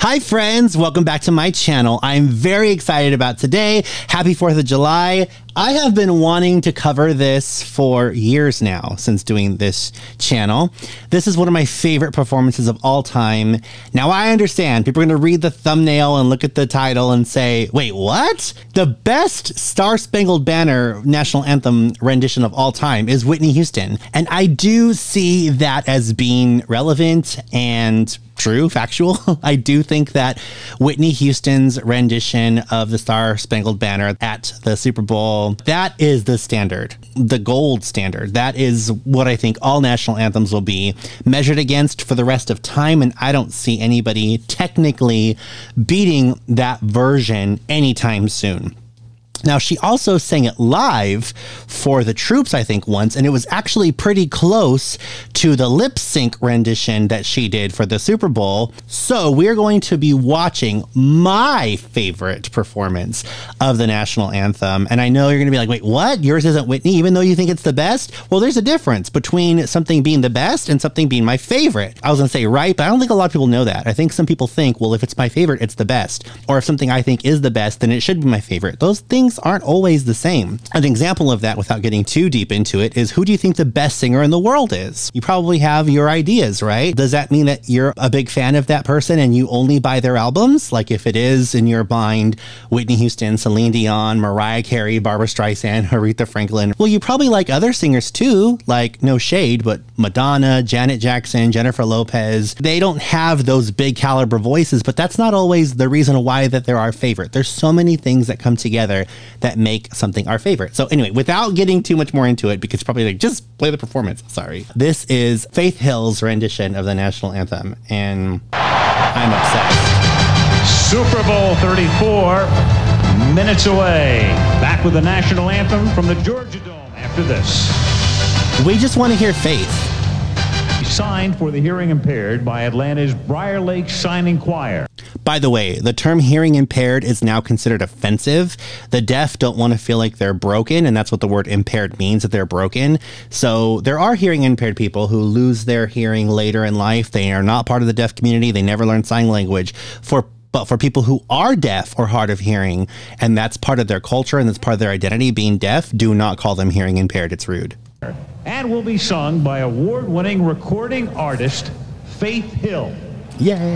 Hi friends, welcome back to my channel. I'm very excited about today. Happy 4th of July. I have been wanting to cover this for years now since doing this channel. This is one of my favorite performances of all time. Now I understand people are going to read the thumbnail and look at the title and say, wait, what? The best Star Spangled Banner national anthem rendition of all time is Whitney Houston. And I do see that as being relevant and true, factual. I do think that Whitney Houston's rendition of the Star Spangled Banner at the Super Bowl, that is the standard, the gold standard. That is what I think all national anthems will be measured against for the rest of time. And I don't see anybody technically beating that version anytime soon. Now, she also sang it live for the troops, I think, once, and it was actually pretty close to the lip sync rendition that she did for the Super Bowl. So we're going to be watching my favorite performance of the national anthem. And I know you're going to be like, wait, what? Yours isn't Whitney, even though you think it's the best? Well, there's a difference between something being the best and something being my favorite. I was going to say right, but I don't think a lot of people know that. I think some people think, well, if it's my favorite, it's the best. Or if something I think is the best, then it should be my favorite. Those things aren't always the same. An example of that, without getting too deep into it, is who do you think the best singer in the world is? You probably have your ideas, right? Does that mean that you're a big fan of that person and you only buy their albums? Like if it is in your mind, Whitney Houston, Celine Dion, Mariah Carey, Barbra Streisand, Aretha Franklin, well, you probably like other singers too, like no shade, but Madonna, Janet Jackson, Jennifer Lopez. They don't have those big caliber voices, but that's not always the reason why that they're our favorite. There's so many things that come together that make something our favorite. So anyway, without getting too much more into it, because probably like, just play the performance. Sorry. This is Faith Hill's rendition of the national anthem, and I'm obsessed. Super Bowl 34 minutes away. Back with the national anthem from the Georgia Dome after this. We just want to hear Faith. Signed for the hearing impaired by Atlanta's Briar Lake Signing Choir. By the way, the term hearing impaired is now considered offensive. The deaf don't want to feel like they're broken, and that's what the word impaired means, that they're broken. So there are hearing impaired people who lose their hearing later in life. They are not part of the deaf community. They never learn sign language. But for people who are deaf or hard of hearing, and that's part of their culture and that's part of their identity, being deaf, do not call them hearing impaired. It's rude. And will be sung by award-winning recording artist Faith Hill. Yay!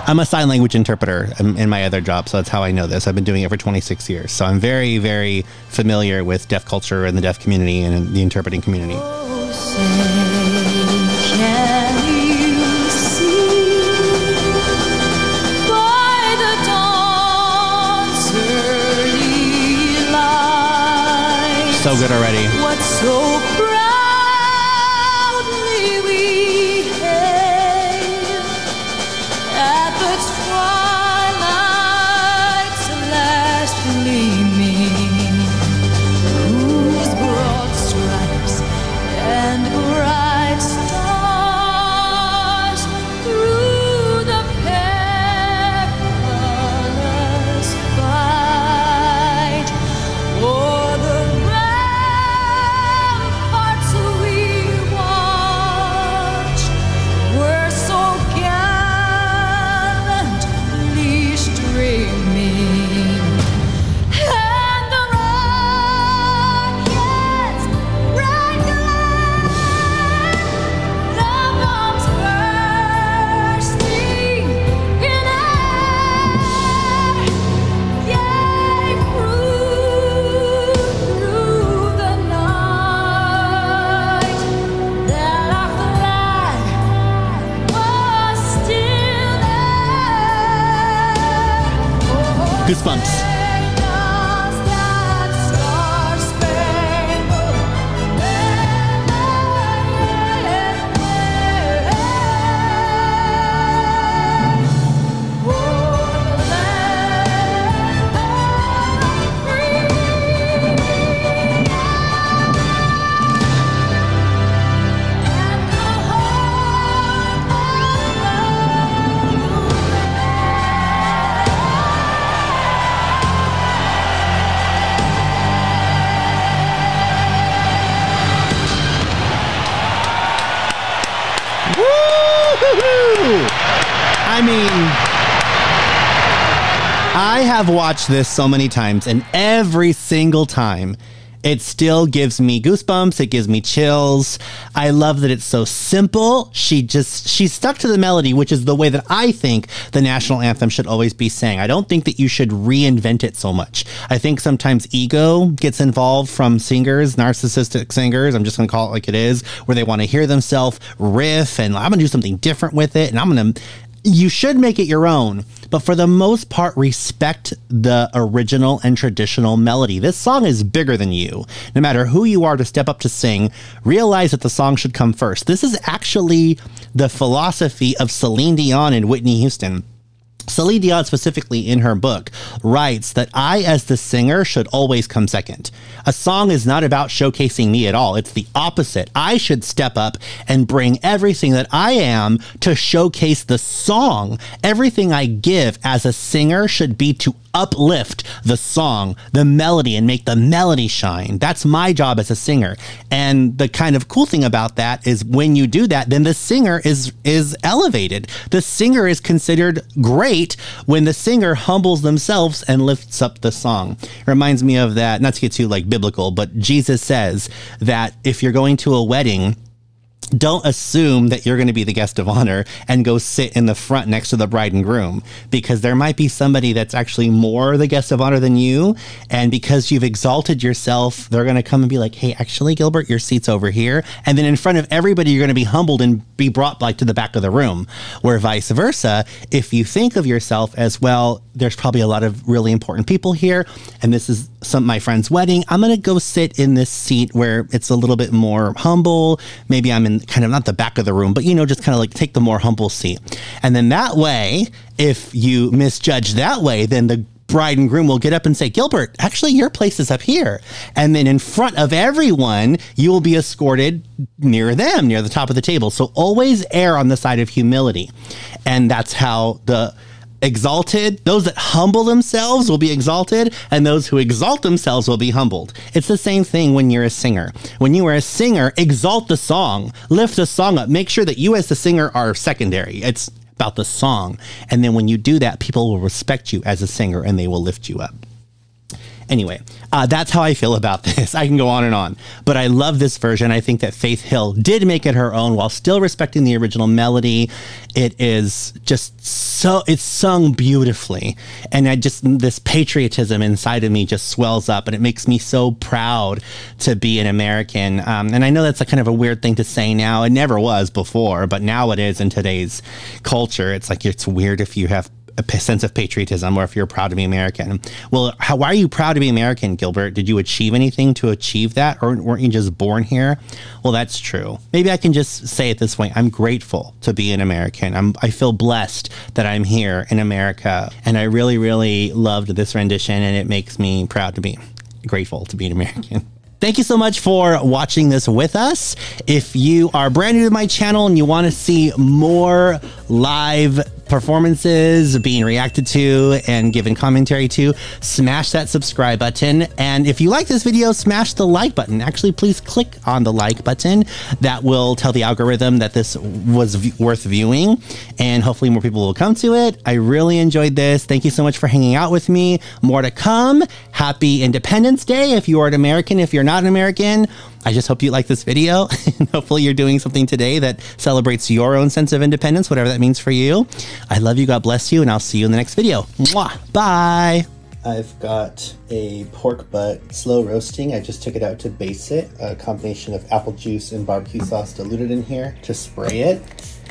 I'm a sign language interpreter in my other job, so that's how I know this. I've been doing it for 26 years, so I'm very, very familiar with deaf culture and the deaf community and the interpreting community. Oh, say, can you see by the dawn's early light So good already. what so proudly we hailed at the twilight's last gleaming, whose broad stripes and bright stars through the perilous fight o'er the ramparts we watched were so gallantly streaming, and the rocket's bright glare, the bombs bursting in air, gave proof through the night that our flag was still there. Goosebumps. Sang us that star-spangled banner. O'er the land of free and the home of I have watched this so many times, and every single time it still gives me goosebumps. It gives me chills. I love that it's so simple. She stuck to the melody, which is the way that I think the national anthem should always be sang. I don't think that you should reinvent it so much. I think sometimes ego gets involved from singers, narcissistic singers. I'm just going to call it like it is, where they want to hear themselves riff and I'm going to do something different with it. And you should make it your own, but for the most part, respect the original and traditional melody. This song is bigger than you. No matter who you are to step up to sing, realize that the song should come first. This is actually the philosophy of Celine Dion and Whitney Houston. Celine Dion specifically in her book writes that I, as the singer, should always come second. A song is not about showcasing me at all. It's the opposite. I should step up and bring everything that I am to showcase the song. Everything I give as a singer should be to uplift the song, the melody, and make the melody shine. That's my job as a singer. And the kind of cool thing about that is when you do that, then the singer is elevated. The singer is considered great when the singer humbles themselves and lifts up the song. It reminds me of that, not to get too like biblical, but Jesus says that if you're going to a wedding, don't assume that you're going to be the guest of honor and go sit in the front next to the bride and groom, because there might be somebody that's actually more the guest of honor than you. And because you've exalted yourself, they're going to come and be like, hey, actually, Gilbert, your seat's over here. And then in front of everybody, you're going to be humbled and be brought like to the back of the room. Where vice versa, if you think of yourself as, well, there's probably a lot of really important people here, and this is my friend's wedding, I'm going to go sit in this seat where it's a little bit more humble. Maybe I'm in kind of not the back of the room, but, you know, just kind of like take the more humble seat. And then that way, if you misjudge that way, then the bride and groom will get up and say, Gilbert, actually your place is up here. And then in front of everyone, you will be escorted near them, near the top of the table. So always err on the side of humility. And that's how the exalted, those that humble themselves will be exalted, and those who exalt themselves will be humbled. It's the same thing when you're a singer. When you are a singer, exalt the song, lift the song up, make sure that you as the singer are secondary. It's about the song. And then when you do that, people will respect you as a singer and they will lift you up. Anyway, that's how I feel about this. I can go on and on, but I love this version. I think that Faith Hill did make it her own while still respecting the original melody. It is just so, it's sung beautifully. And this patriotism inside of me just swells up, and it makes me so proud to be an American. And I know that's a kind of a weird thing to say now. It never was before, but now it is in today's culture. It's like, it's weird if you have a sense of patriotism or if you're proud to be American. Well, why are you proud to be American, Gilbert? Did you achieve anything to achieve that, or weren't you just born here? Well, that's true. Maybe I can just say it this way. I'm grateful to be an American. I feel blessed that I'm here in America, and I really, really loved this rendition, and it makes me proud to be grateful to be an American. Thank you so much for watching this with us. If you are brand new to my channel and you want to see more live performances being reacted to and given commentary to, smash that subscribe button. And if you like this video, smash the like button. Actually, please click on the like button. That will tell the algorithm that this was worth viewing, and hopefully more people will come to it. I really enjoyed this. Thank you so much for hanging out with me. More to come. Happy Independence Day if you are an American. If you're not an American, I just hope you like this video, and hopefully you're doing something today that celebrates your own sense of independence, whatever that means for you. I love you, God bless you, and I'll see you in the next video. Mwah! Bye! I've got a pork butt slow roasting. I just took it out to base it. A combination of apple juice and barbecue sauce diluted in here to spray it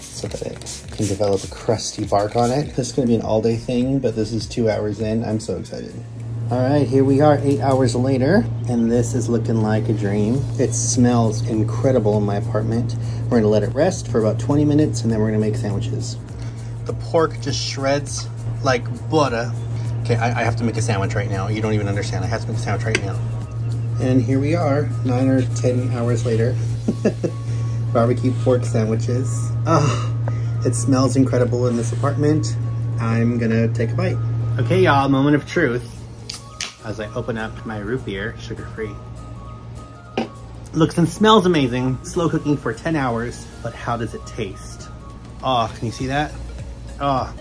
so that it can develop a crusty bark on it. This is going to be an all-day thing, but this is 2 hours in. I'm so excited. All right, here we are 8 hours later, and this is looking like a dream. It smells incredible in my apartment. We're gonna let it rest for about 20 minutes, and then we're gonna make sandwiches. The pork just shreds like butter. Okay, I have to make a sandwich right now. You don't even understand. I have to make a sandwich right now. And here we are, 9 or 10 hours later. Barbecue pork sandwiches. Oh, it smells incredible in this apartment. I'm gonna take a bite. Okay, y'all, moment of truth. As I open up my root beer, sugar-free. Looks and smells amazing. Slow cooking for 10 hours, but how does it taste? Oh, can you see that? Oh.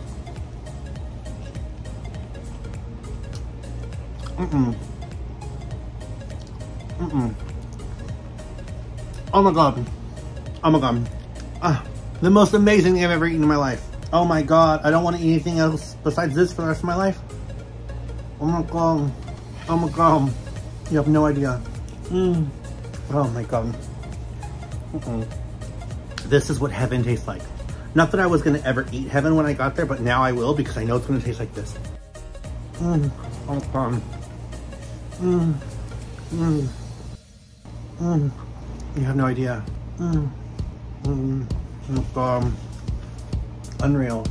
Oh my god. Oh my god. The most amazing thing I've ever eaten in my life. Oh my god. I don't want to eat anything else besides this for the rest of my life. Oh my god. Oh my god. You have no idea. Oh my god. This is what heaven tastes like. Not that I was going to ever eat heaven when I got there, but now I will because I know it's going to taste like this. Oh my god. You have no idea. Oh my god. Unreal.